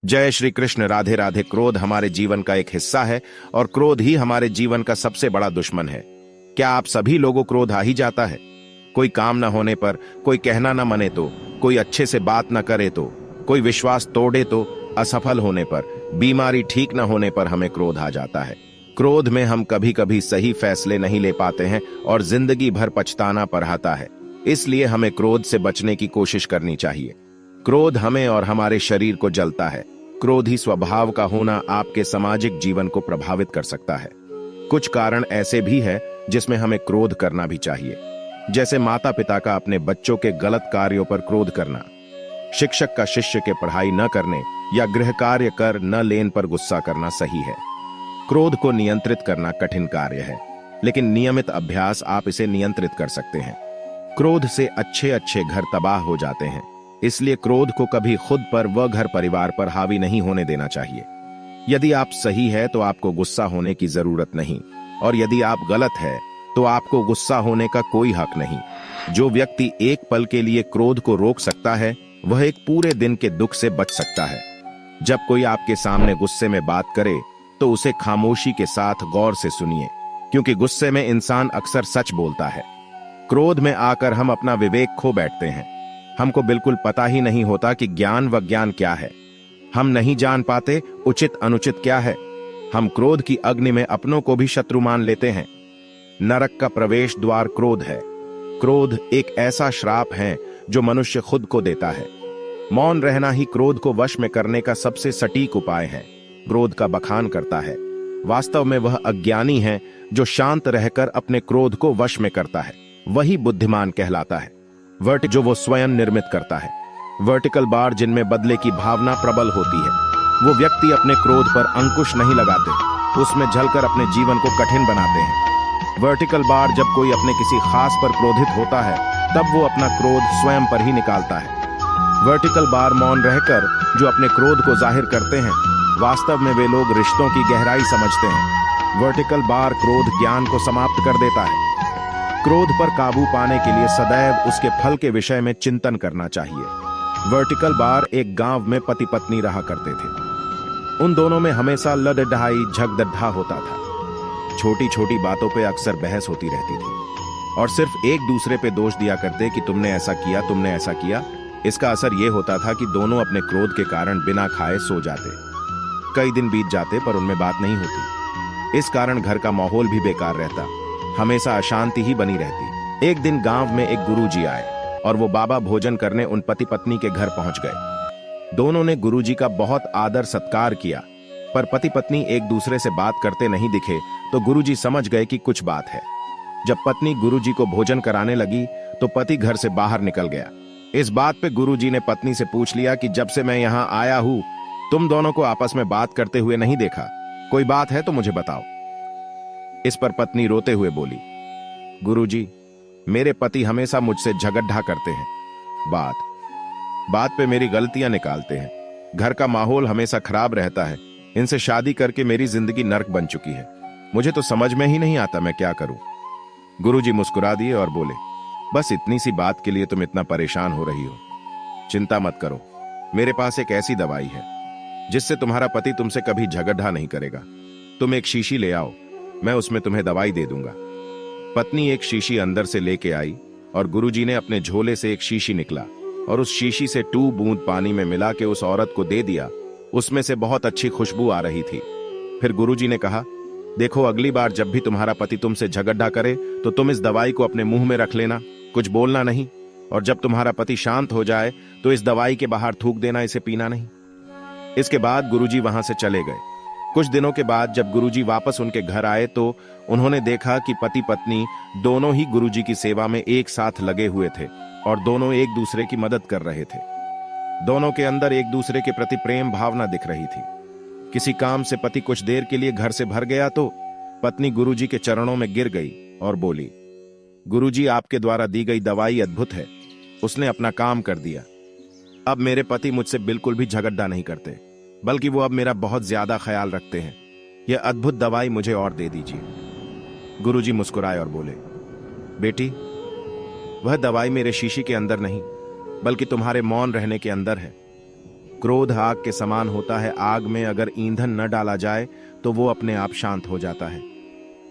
जय श्री कृष्ण। राधे राधे। क्रोध हमारे जीवन का एक हिस्सा है और क्रोध ही हमारे जीवन का सबसे बड़ा दुश्मन है। क्या आप सभी लोगों क्रोध आ ही जाता है? कोई काम न होने पर, कोई कहना न मने तो, कोई अच्छे से बात न करे तो, कोई विश्वास तोड़े तो, असफल होने पर, बीमारी ठीक न होने पर हमें क्रोध आ जाता है। क्रोध में हम कभी कभी सही फैसले नहीं ले पाते हैं और जिंदगी भर पछताना पड़ता है। इसलिए हमें क्रोध से बचने की कोशिश करनी चाहिए। क्रोध हमें और हमारे शरीर को जलता है। क्रोधी स्वभाव का होना आपके सामाजिक जीवन को प्रभावित कर सकता है। कुछ कारण ऐसे भी हैं जिसमें हमें क्रोध करना भी चाहिए, जैसे माता पिता का अपने बच्चों के गलत कार्यों पर क्रोध करना, शिक्षक का शिष्य के पढ़ाई न करने या गृह कार्य कर न लेन पर गुस्सा करना सही है। क्रोध को नियंत्रित करना कठिन कार्य है, लेकिन नियमित अभ्यास आप इसे नियंत्रित कर सकते हैं। क्रोध से अच्छे अच्छे घर तबाह हो जाते हैं, इसलिए क्रोध को कभी खुद पर व घर परिवार पर हावी नहीं होने देना चाहिए। यदि आप सही है तो आपको गुस्सा होने की जरूरत नहीं, और यदि आप गलत है तो आपको गुस्सा होने का कोई हक नहीं। जो व्यक्ति एक पल के लिए क्रोध को रोक सकता है, वह एक पूरे दिन के दुख से बच सकता है। जब कोई आपके सामने गुस्से में बात करे तो उसे खामोशी के साथ गौर से सुनिए, क्योंकि गुस्से में इंसान अक्सर सच बोलता है। क्रोध में आकर हम अपना विवेक खो बैठते हैं। हमको बिल्कुल पता ही नहीं होता कि ज्ञान व ज्ञान क्या है। हम नहीं जान पाते उचित अनुचित क्या है। हम क्रोध की अग्नि में अपनों को भी शत्रु मान लेते हैं। नरक का प्रवेश द्वार क्रोध है। क्रोध एक ऐसा श्राप है जो मनुष्य खुद को देता है। मौन रहना ही क्रोध को वश में करने का सबसे सटीक उपाय है। क्रोध का बखान करता है, वास्तव में वह अज्ञानी है जो शांत रहकर अपने क्रोध को वश में करता है। वही बुद्धिमान कहलाता है। जो वो स्वयं निर्मित करता है। वर्टिकल बार जिनमें बदले की भावना प्रबल होती है, वो व्यक्ति अपने क्रोध पर अंकुश नहीं लगाते, उसमें झलकर अपने जीवन को कठिन बनाते हैं। वर्टिकल बार जब कोई अपने किसी खास पर क्रोधित होता है, तब वो अपना क्रोध स्वयं पर ही निकालता है। वर्टिकल बार मौन रहकर जो अपने क्रोध को जाहिर करते हैं, वास्तव में वे लोग रिश्तों की गहराई समझते हैं। वर्टिकल बार क्रोध ज्ञान को समाप्त कर देता है। क्रोध पर काबू पाने के लिए सदैव उसके फल के विषय में चिंतन करना चाहिए। वर्टिकल बार एक गांव में पति पत्नी रहा करते थे। उन दोनों में हमेशा लड़ाई झगड़ा होता था। छोटी छोटी बातों पे अक्सर बहस होती रहती थी और सिर्फ एक दूसरे पे दोष दिया करते कि तुमने ऐसा किया, तुमने ऐसा किया। इसका असर यह होता था कि दोनों अपने क्रोध के कारण बिना खाए सो जाते। कई दिन बीत जाते पर उनमें बात नहीं होती। इस कारण घर का माहौल भी बेकार रहता, हमेशा अशांति ही बनी रहती। एक दिन गांव में एक गुरुजी आए और वो बाबा भोजन करने उन पति पत्नी के घर पहुंच गए। दोनों ने गुरुजी का बहुत आदर सत्कार किया, पर पति पत्नी एक दूसरे से बात करते नहीं दिखे तो गुरुजी समझ गए कि कुछ बात है। जब पत्नी गुरुजी को भोजन कराने लगी तो पति घर से बाहर निकल गया। इस बात पे गुरुजी ने पत्नी से पूछ लिया कि जब से मैं यहाँ आया हूँ, तुम दोनों को आपस में बात करते हुए नहीं देखा। कोई बात है तो मुझे बताओ। इस पर पत्नी रोते हुए बोली, गुरुजी, मेरे पति हमेशा मुझसे झगड़ा करते हैं। बात बात पे मेरी गलतियां निकालते हैं। घर का माहौल हमेशा खराब रहता है। इनसे शादी करके मेरी जिंदगी नर्क बन चुकी है। मुझे तो समझ में ही नहीं आता मैं क्या करूं। गुरुजी मुस्कुरा दिए और बोले, बस इतनी सी बात के लिए तुम इतना परेशान हो रही हो। चिंता मत करो, मेरे पास एक ऐसी दवाई है जिससे तुम्हारा पति तुमसे कभी झगड़ा नहीं करेगा। तुम एक शीशी ले आओ, मैं उसमें तुम्हें दवाई दे दूंगा। पत्नी एक शीशी अंदर से लेके आई और गुरुजी ने अपने झोले से एक शीशी निकला और उस शीशी से 2 बूंद पानी में मिला के उस औरत को दे दिया। उसमें से बहुत अच्छी खुशबू आ रही थी। फिर गुरुजी ने कहा, देखो, अगली बार जब भी तुम्हारा पति तुमसे झगड़ा करे तो तुम इस दवाई को अपने मुंह में रख लेना, कुछ बोलना नहीं, और जब तुम्हारा पति शांत हो जाए तो इस दवाई के बाहर थूक देना, इसे पीना नहीं। इसके बाद गुरुजी वहां से चले गए। कुछ दिनों के बाद जब गुरुजी वापस उनके घर आए तो उन्होंने देखा कि पति पत्नी दोनों ही गुरुजी की सेवा में एक साथ लगे हुए थे और दोनों एक दूसरे की मदद कर रहे थे। दोनों के अंदर एक दूसरे के प्रति प्रेम भावना दिख रही थी। किसी काम से पति कुछ देर के लिए घर से भर गया तो पत्नी गुरुजी के चरणों में गिर गई और बोली, गुरुजी, आपके द्वारा दी गई दवाई अद्भुत है। उसने अपना काम कर दिया। अब मेरे पति मुझसे बिल्कुल भी झगड़ा नहीं करते, बल्कि वो अब मेरा बहुत ज्यादा ख्याल रखते हैं। यह अद्भुत दवाई मुझे और दे दीजिए। गुरुजी मुस्कुराए और बोले, बेटी, वह दवाई मेरे शीशी के अंदर नहीं, बल्कि तुम्हारे मौन रहने के अंदर है। क्रोध आग के समान होता है, आग में अगर ईंधन न डाला जाए तो वो अपने आप शांत हो जाता है।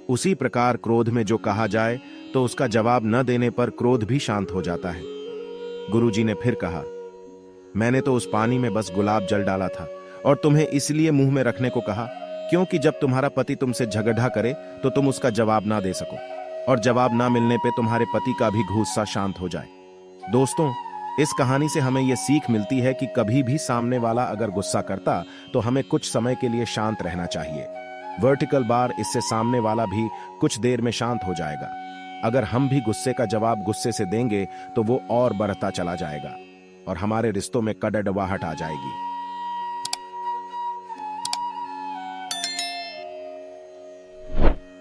उसी प्रकार क्रोध में जो कहा जाए तो उसका जवाब न देने पर क्रोध भी शांत हो जाता है। गुरुजी ने फिर कहा, मैंने तो उस पानी में बस गुलाब जल डाला था और तुम्हें इसलिए मुंह में रखने को कहा क्योंकि जब तुम्हारा पति तुमसे झगड़ा करे तो तुम उसका जवाब ना दे सको और जवाब ना मिलने पे तुम्हारे पति का भी गुस्सा शांत हो जाए। दोस्तों, इस कहानी से हमें यह सीख मिलती है कि कभी भी सामने वाला अगर गुस्सा करता तो हमें कुछ समय के लिए शांत रहना चाहिए। वर्टिकल बार, इससे सामने वाला भी कुछ देर में शांत हो जाएगा। अगर हम भी गुस्से का जवाब गुस्से से देंगे तो वो और बढ़ता चला जाएगा और हमारे रिश्तों में कड़वाहट आ जाएगी।